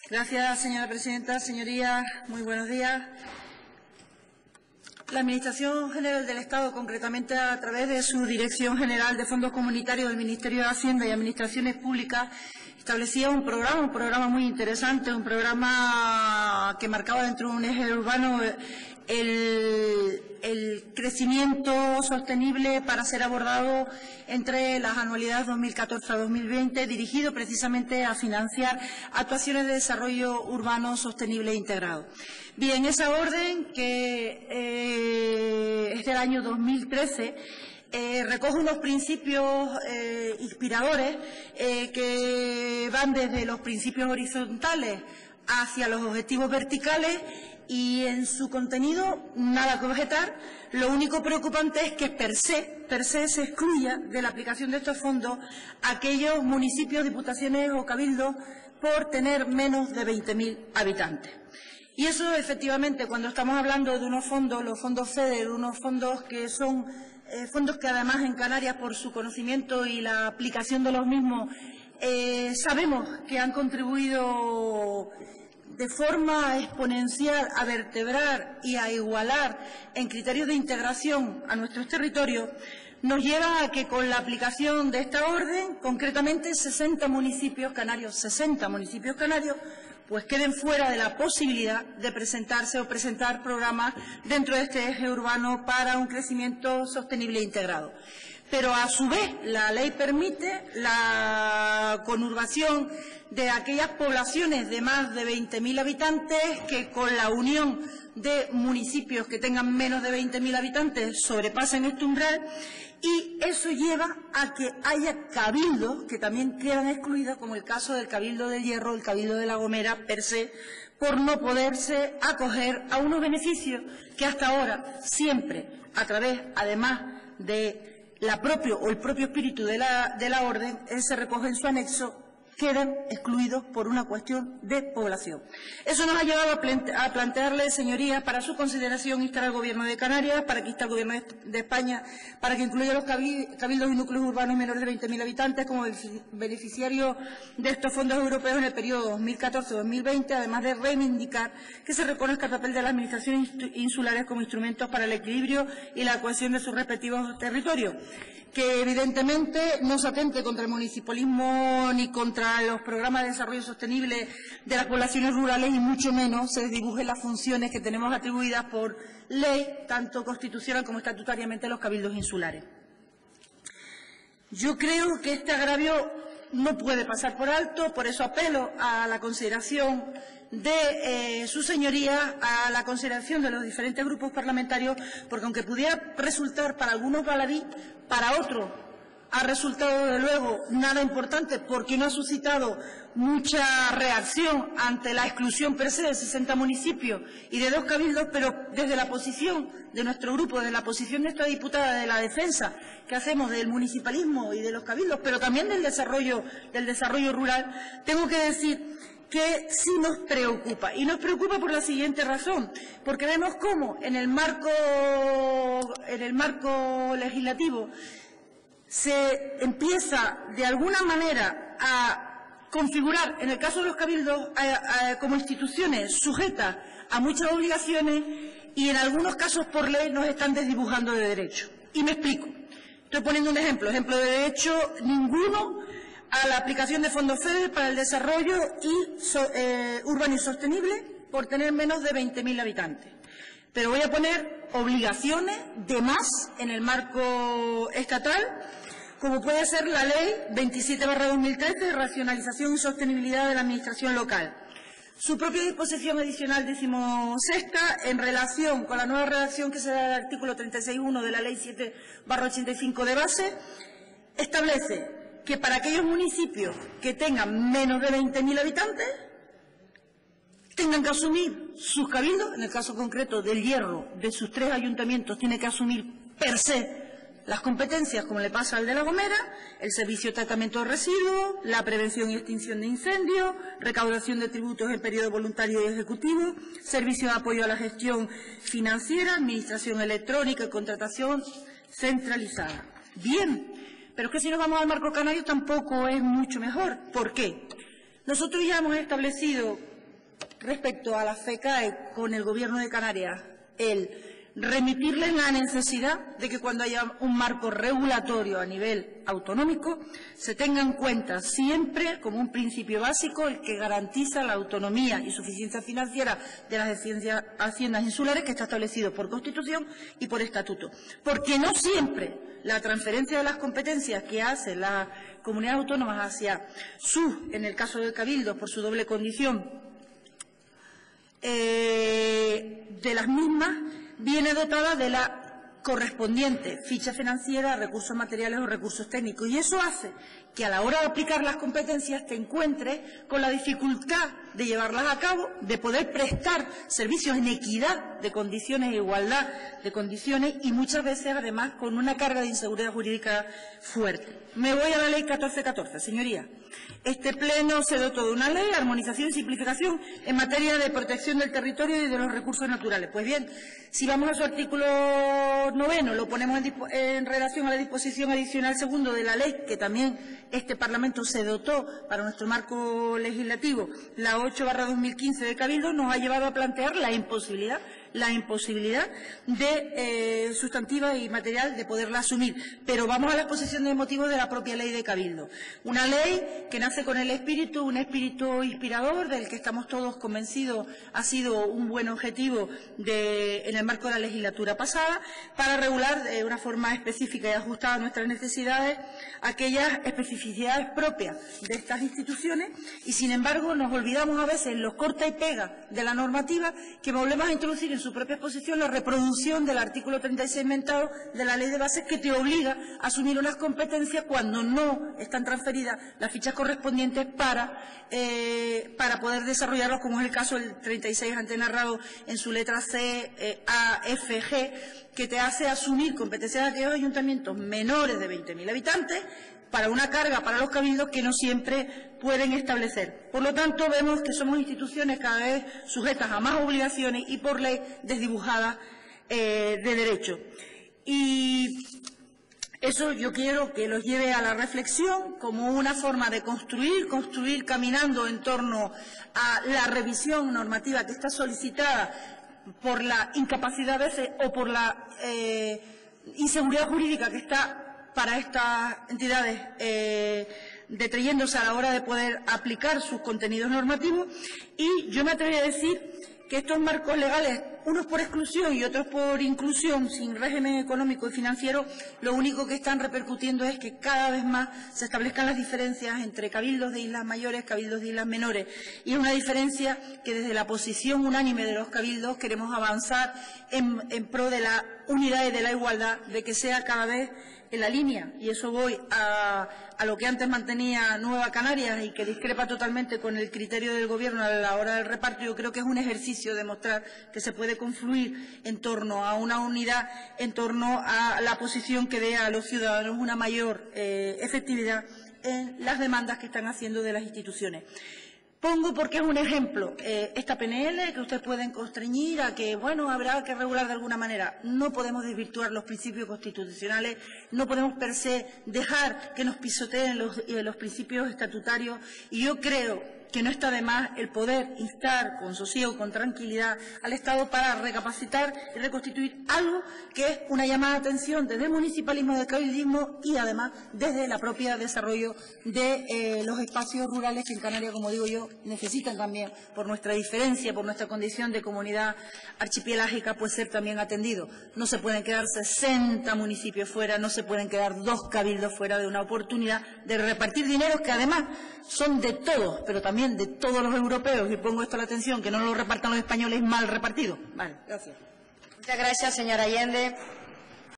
Gracias, señora presidenta. Señorías, muy buenos días. La Administración General del Estado, concretamente a través de su Dirección General de Fondos Comunitarios del Ministerio de Hacienda y Administraciones Públicas, establecía un programa muy interesante, un programa que marcaba dentro de un eje urbano el crecimiento sostenible para ser abordado entre las anualidades 2014 a 2020, dirigido precisamente a financiar actuaciones de desarrollo urbano sostenible e integrado. Bien, esa orden, que es del año 2013, recoge unos principios inspiradores que van desde los principios horizontales hacia los objetivos verticales y en su contenido nada que objetar. Lo único preocupante es que per se se excluya de la aplicación de estos fondos aquellos municipios, diputaciones o cabildos por tener menos de 20.000 habitantes. Y eso, efectivamente, cuando estamos hablando de unos fondos, los fondos FEDER, unos fondos que son fondos que además en Canarias, por su conocimiento y la aplicación de los mismos, sabemos que han contribuido de forma exponencial a vertebrar y a igualar en criterios de integración a nuestros territorios, nos lleva a que con la aplicación de esta orden, concretamente 60 municipios canarios, pues queden fuera de la posibilidad de presentarse o presentar programas dentro de este eje urbano para un crecimiento sostenible e integrado. Pero a su vez la ley permite la conurbación de aquellas poblaciones de más de 20.000 habitantes que con la unión de municipios que tengan menos de 20.000 habitantes sobrepasen este umbral, y eso lleva a que haya cabildos que también quedan excluidos, como el caso del Cabildo del Hierro, el Cabildo de La Gomera, per se, por no poderse acoger a unos beneficios que hasta ahora siempre, a través, además de el propio espíritu de la orden, se recoge en su anexo, quedan excluidos por una cuestión de población. Eso nos ha llevado a plantearle, señorías, para su consideración, instar al Gobierno de Canarias, para que inste al Gobierno de España, para que incluya los cabildos y núcleos urbanos menores de 20.000 habitantes como beneficiarios de estos fondos europeos en el periodo 2014-2020, además de reivindicar que se reconozca el papel de las administraciones insulares como instrumentos para el equilibrio y la cohesión de sus respectivos territorios, que evidentemente no se atente contra el municipalismo ni contra los programas de desarrollo sostenible de las poblaciones rurales, y mucho menos se desdibujen las funciones que tenemos atribuidas por ley, tanto constitucional como estatutariamente, a los cabildos insulares. Yo creo que este agravio no puede pasar por alto, por eso apelo a la consideración de sus señorías, a la consideración de los diferentes grupos parlamentarios, porque aunque pudiera resultar para algunos baladí, para otros ha resultado, de luego, nada importante, porque no ha suscitado mucha reacción ante la exclusión per se de 60 municipios y de 2 cabildos, pero desde la posición de nuestro grupo, desde la posición de esta diputada, de la defensa que hacemos del municipalismo y de los cabildos, pero también del desarrollo rural, tengo que decir que sí nos preocupa. Y nos preocupa por la siguiente razón, porque vemos cómo en el marco legislativo se empieza de alguna manera a configurar, en el caso de los cabildos, como instituciones sujetas a muchas obligaciones, y en algunos casos por ley nos están desdibujando de derecho. Y me explico. Estoy poniendo un ejemplo de derecho ninguno a la aplicación de fondos FEDER para el desarrollo urbano y sostenible por tener menos de 20.000 habitantes. Pero voy a poner obligaciones de más en el marco estatal, como puede ser la Ley 27/2013 de racionalización y sostenibilidad de la administración local. Su propia disposición adicional 16ª, en relación con la nueva redacción que se da del artículo 36.1 de la Ley 7/85 de base, establece que para aquellos municipios que tengan menos de 20.000 habitantes tengan que asumir sus cabildos, en el caso concreto del Hierro, de sus 3 ayuntamientos, tiene que asumir per se las competencias, como le pasa al de La Gomera, el servicio de tratamiento de residuos, la prevención y extinción de incendios, recaudación de tributos en periodo voluntario y ejecutivo, servicio de apoyo a la gestión financiera, administración electrónica y contratación centralizada. Bien, pero es que si nos vamos al marco canario tampoco es mucho mejor. ¿Por qué? Nosotros ya hemos establecido respecto a la FECAE con el Gobierno de Canarias, el remitirles la necesidad de que cuando haya un marco regulatorio a nivel autonómico se tenga en cuenta siempre como un principio básico el que garantiza la autonomía y suficiencia financiera de las haciendas insulares, que está establecido por Constitución y por Estatuto. Porque no siempre la transferencia de las competencias que hace la comunidad autónoma hacia en el caso del Cabildo, por su doble condición de las mismas, viene dotada de la correspondiente ficha financiera, recursos materiales o recursos técnicos. Y eso hace que a la hora de aplicar las competencias te encuentres con la dificultad de llevarlas a cabo, de poder prestar servicios en equidad de condiciones e igualdad de condiciones y muchas veces además con una carga de inseguridad jurídica fuerte. Me voy a la Ley 1414, señorías. Este Pleno se dotó de una ley, armonización y simplificación en materia de protección del territorio y de los recursos naturales. Pues bien, si vamos a su artículo 9, lo ponemos en relación a la disposición adicional segundo de la ley, que también este Parlamento se dotó para nuestro marco legislativo, la 8/2015 de Cabildo, nos ha llevado a plantear la imposibilidad de sustantiva y material de poderla asumir. Pero vamos a la exposición de motivos de la propia ley de Cabildo. Una ley que nace con un espíritu inspirador, del que estamos todos convencidos ha sido un buen objetivo en el marco de la legislatura pasada, para regular de una forma específica y ajustada a nuestras necesidades aquellas especificidades propias de estas instituciones y, sin embargo, nos olvidamos a veces en los corta y pega de la normativa que volvemos a introducir en su propia exposición la reproducción del artículo 36 inventado de la Ley de Bases, que te obliga a asumir unas competencias cuando no están transferidas las fichas correspondientes para poder desarrollarlos, como es el caso del 36 antes narrado en su letra C, A, F, G, que te hace asumir competencias de aquellos ayuntamientos menores de 20.000 habitantes para una carga para los cabildos que no siempre pueden establecer. Por lo tanto, vemos que somos instituciones cada vez sujetas a más obligaciones y por ley desdibujadas de derecho. Y eso yo quiero que los lleve a la reflexión como una forma de construir caminando en torno a la revisión normativa que está solicitada por la incapacidad a veces o por la inseguridad jurídica que está para estas entidades detrayéndose a la hora de poder aplicar sus contenidos normativos. Y yo me atrevería a decir que estos marcos legales, unos por exclusión y otros por inclusión, sin régimen económico y financiero, lo único que están repercutiendo es que cada vez más se establezcan las diferencias entre cabildos de islas mayores, cabildos de islas menores. Y es una diferencia que desde la posición unánime de los cabildos queremos avanzar en pro de la unidad y de la igualdad, de que sea cada vez en la línea, y eso voy a lo que antes mantenía Nueva Canarias y que discrepa totalmente con el criterio del Gobierno a la hora del reparto. Yo creo que es un ejercicio de mostrar que se puede confluir en torno a una unidad, en torno a la posición que dé a los ciudadanos una mayor efectividad en las demandas que están haciendo de las instituciones. Pongo porque es un ejemplo esta PNL que ustedes pueden constreñir a que, bueno, habrá que regular de alguna manera. No podemos desvirtuar los principios constitucionales, no podemos per se dejar que nos pisoteen los principios estatutarios, y yo creo que no está de más el poder instar con sosiego, con tranquilidad al Estado para recapacitar y reconstituir algo que es una llamada de atención desde el municipalismo, del cabildismo y además desde el propio desarrollo de los espacios rurales que en Canarias, como digo yo, necesitan también, por nuestra diferencia, por nuestra condición de comunidad archipelágica, pues ser también atendidos. No se pueden quedar 60 municipios fuera, no se pueden quedar 2 cabildos fuera de una oportunidad de repartir dineros que además son de todos, pero también de todos los europeos, y pongo esto a la atención, que no lo repartan los españoles mal repartidos. Vale, gracias. Muchas gracias, señora Allende.